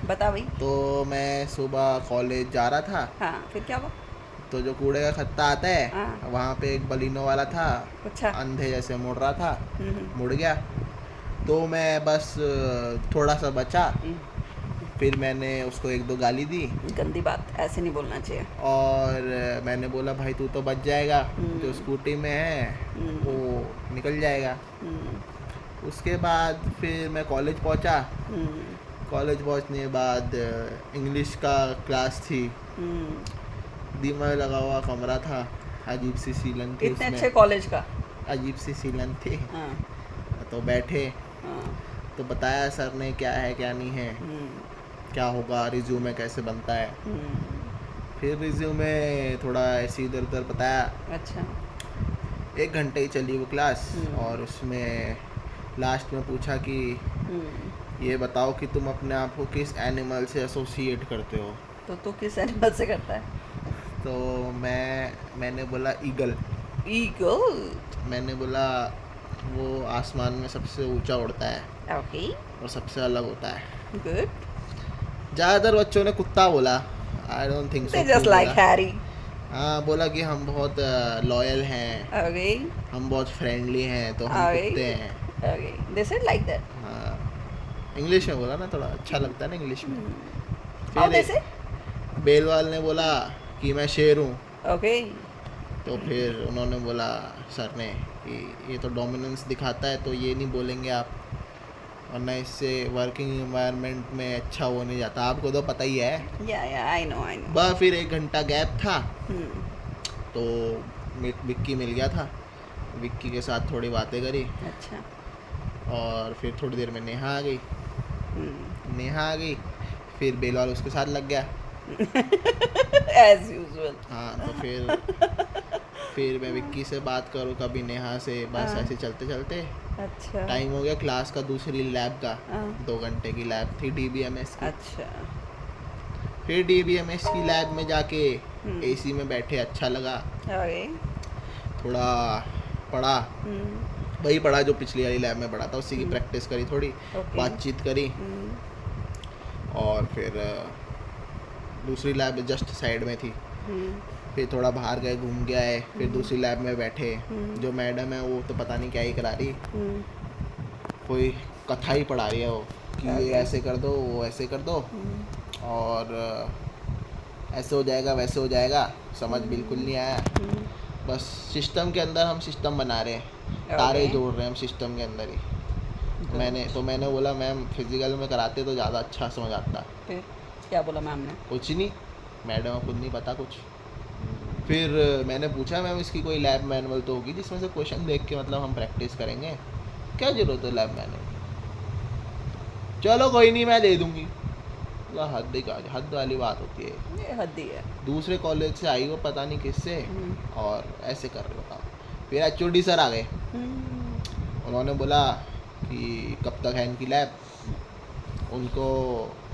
बता भाई। तो मैं सुबह कॉलेज जा रहा था, हाँ, फिर क्या हुआ? तो जो कूड़े का खत्ता आता हाँ। है वहाँ पे एक बलिनो वाला था, अच्छा। अंधे जैसे मुड़ रहा था, हम्म। मुड़ गया। तो मैं बस थोड़ा सा बचा, फिर मैंने उसको एक दो गाली दी गंदी बात, ऐसे नहीं बोलना चाहिए। और मैंने बोला भाई तू तो बच जाएगा, जो हम्म। स्कूटी में है वो हम्म। निकल जाएगा। हम्म। उसके बाद फिर मैं कॉलेज पहुंचा। हम्म। कॉलेज पहुंचने के बाद इंग्लिश का क्लास थी। हम्म। दिमाग लगा हुआ कमरा था, अजीब सी सीलन थी इतने उसमें, अच्छे कॉलेज का। अजीब सी सीलन थी। हाँ। तो बैठे, हाँ। तो बताया सर ने क्या है क्या नहीं है, हम्म। क्या होगा, रिज्यूमे कैसे बनता है। हम्म। फिर रिज्यूमे थोड़ा ऐसे इधर उधर बताया। अच्छा। 1 घंटे ही चली वो क्लास। हम्म। और उसमें लास्ट में पूछा कि हम्म। ये बताओ कि तुम अपने आप को किस एनिमल से एसोसिएट करते हो। तो तू किस एनिमल से करता है? तो मैंने बोला ईगल। ईगल। मैंने बोला वो आसमान में सबसे ऊंचा उड़ता है ओके। और सबसे अलग होता है। गुड। ज़्यादातर बच्चों ने कुत्ता बोला, I don't think they so just क्यों लाइक बोला। हैरी। हाँ, बोला कि हम बहुत लॉयल हैं, ओके। हम बहुत फ्रेंडली हैं, तो हम ओके। कुत्ते हैं। Okay. They said like that. हाँ, इंग्लिश में बोला ना, थोड़ा अच्छा लगता है ना इंग्लिश में। हाउ फिर दे से? बेलवाल ने बोला कि मैं शेर हूँ। ओके। तो फिर उन्होंने बोला, सर ने, कि ये तो डोमिनेंस दिखाता है, तो ये नहीं बोलेंगे आप, वरना इससे वर्किंग एनवायरनमेंट में अच्छा वो नहीं जाता, आपको तो पता ही है। या आई नो आई नो। बस फिर 1 घंटा गैप था, हम्म। तो विक्की मिल गया था। विक्की के साथ थोड़ी बातें करी अच्छा। और फिर थोड़ी देर में नेहा आ गई। हम्म। नेहा आ गई, फिर बेलवाल उसके साथ लग गया। As usual. हाँ, तो फिर मैं विक्की से बात करूँ, कभी नेहा से, बस हाँ। ऐसे चलते चलते अच्छा। टाइम हो गया क्लास का, दूसरी लैब का। हाँ। 2 घंटे की लैब थी डीबीएमएस की। अच्छा। फिर डीबीएमएस की लैब में जाके हम्म। एसी में बैठे, अच्छा लगा। ओके। थोड़ा पढ़ा, हम्म। वही पढ़ा जो पिछली वाली लैब में पढ़ा था, उसी की हम्म। प्रैक्टिस करी, थोड़ी ओके। बातचीत करी। हम्म। और फिर दूसरी लैब जस्ट साइड में थी। हम्म। फिर थोड़ा बाहर गए, घूम के आए, फिर हम्म। दूसरी लैब में बैठे। हम्म। जो मैडम है वो तो पता नहीं क्या ही करा रही, हम्म। कोई कथा ही पढ़ा रही है वो, कि ये ओके। ऐसे कर दो, वो ऐसे कर दो, हम्म। और ऐसे हो जाएगा, वैसे हो जाएगा। समझ बिल्कुल हम्म। नहीं आया। हम्म। बस सिस्टम के अंदर हम सिस्टम बना रहे हैं, तारे ओके। जोड़ रहे हैं हम सिस्टम के अंदर ही। गुड। मैंने बोला मैम फिजिकल में कराते तो ज़्यादा अच्छा समझ आता। फिर क्या बोला मैम ने? कुछ नहीं, मैडम को खुद नहीं पता कुछ। फिर मैंने पूछा मैम इसकी कोई लैब मैनुअल तो होगी जिसमें से क्वेश्चन देख के मतलब हम प्रैक्टिस करेंगे, क्या ज़रूरत है लैब मैनुअल। चलो कोई नहीं, मैं दे दूँगी। हद वाली बात होती है। ये हद्दी है। दूसरे कॉलेज से आई वो, पता नहीं किससे, हम्म। और ऐसे कर रहे, बताओ। फिर एचओडी सर आ गए। हम्म। उन्होंने बोला कि कब तक है इनकी लैब। उनको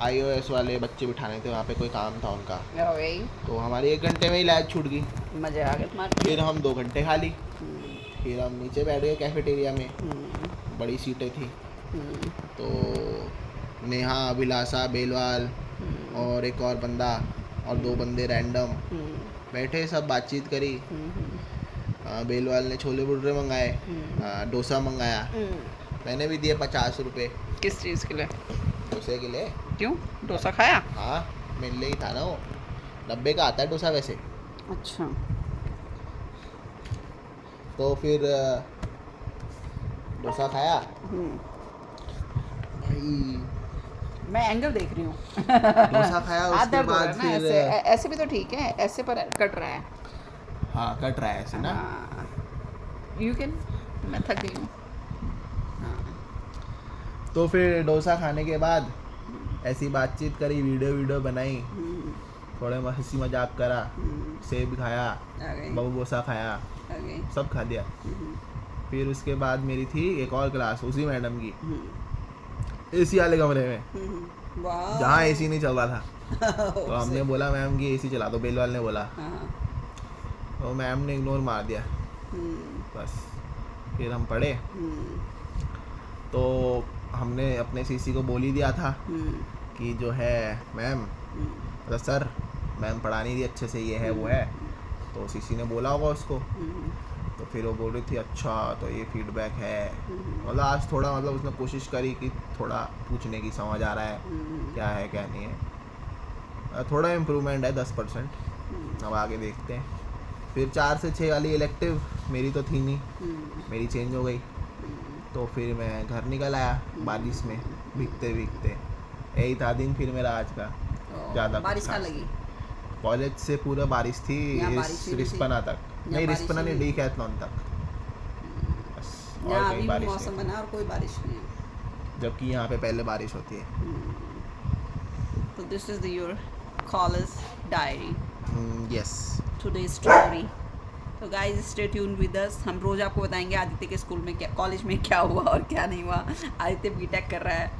आईओएस वाले बच्चे बिठाने थे वहाँ पे, कोई काम था उनका। ओके। तो हमारी 1 घंटे में ही लैब छूट गई। मजे आ गए तुम्हारे। फिर हम 2 घंटे खा ली। हम्म। फिर हम नीचे बैठ गए कैफेटेरिया में, हम्म। बड़ी सीटें थी। हम्म। तो नेहा, अभिलाषा, बेलवाल हम्म। और एक और बंदा, और 2 बंदे रैंडम हम्म। बैठे, सब बातचीत करी। हम्म। बेलवाल ने छोले भटूरे मंगाए, हम्म। डोसा मंगाया। हम्म। मैंने भी दिए 50 रुपये किस चीज़ के लिए? डोसे के लिए। क्यों? डोसा खाया? हाँ, मेरे लिए ही था ना वो, 90 का आता है डोसा वैसे। अच्छा। तो फिर डोसा खाया हम्म। भाई। मैं एंगल देख रही हूँ। डोसा खाया हाथ उसके दर्द हो रहा बाद है ना, फिर ऐसे ऐसे भी तो ठीक है, ऐसे पर कट रहा है। हाँ, कट रहा है ऐसे ना। हाँ। You can. मैं थक गई हूँ। हाँ। तो फिर डोसा खाने के बाद ऐसी बातचीत करी, वीडियो वीडियो बनाई, हम्म। थोड़े हंसी मजाक करा, हम्म। सेब खाया, आ गई। बबू बोसा खाया, आ गई। सब खा दिया। हम्म। फिर उसके बाद मेरी थी एक और क्लास उसी मैडम की, हम्म। एसी वाले कमरे में, जहाँ वाह। एसी नहीं चल रहा था। तो हमने बोला मैम की एसी चला दो, बेलवाल ने बोला। हाँ। तो मैम ने इग्नोर मार दिया। हम्म। बस फिर हम पढ़े। हम्म। तो हमने अपने सीसी को बोल ही दिया था हम्म। कि जो है मैम, मतलब सर मैम पढ़ा नहीं रही अच्छे से, ये है वो है, तो सीसी ने बोला होगा उसको, तो फिर वो बोल रही थी अच्छा तो ये फीडबैक है। मतलब आज थोड़ा मतलब उसने कोशिश करी कि थोड़ा पूछने की, समझ आ रहा है क्या है क्या नहीं है, थोड़ा इम्प्रूवमेंट है 10%। अब आगे देखते हैं। फिर 4 से 6 वाली इलेक्टिव मेरी तो थी नहीं, मेरी चेंज हो गई, तो फिर मैं घर निकल आया बारिश में भीगते भीगते। यही था दिन फिर मेरा आज का। ज़्यादा बारिश कहाँ लगी? कॉलेज से पूरा बारिश थी, यहाँ बारिश ही नहीं थी। रिस्पना तक, यहाँ नहीं बारिश रिस्पना ही नहीं, नहीं। डीकैथलॉन तक बस, और यहाँ कहीं अभी भी बारिश मौसम नहीं बना और कोई बारिश नहीं है। थी। जबकि यहाँ पे पहले बारिश होती है। तो this is your college diary, yes. Today story. तो guys stay tune with us, हम रोज आपको बताएंगे आदित्य के स्कूल में क्या, कॉलेज में क्या हुआ और क्या नहीं हुआ। आदित्य बीटेक कर रहा है